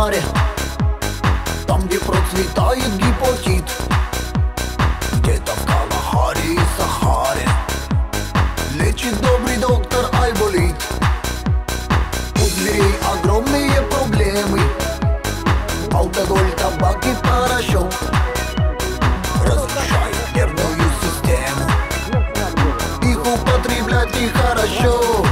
Сахаре, там, где процветает гепатит, где-то в Калахаре и Сахаре лечит добрый доктор Айболит. У зверей огромные проблемы: алкоголь, табак и порошок разрушают нервную систему. Их употреблять нехорошо.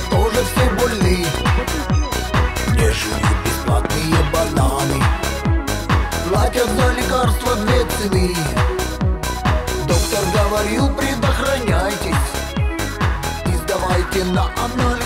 Тоже все больны, не жуют бесплатные бананы, платят за лекарства 2 цены. Доктор говорил, предохраняйтесь и сдавайте на анализ.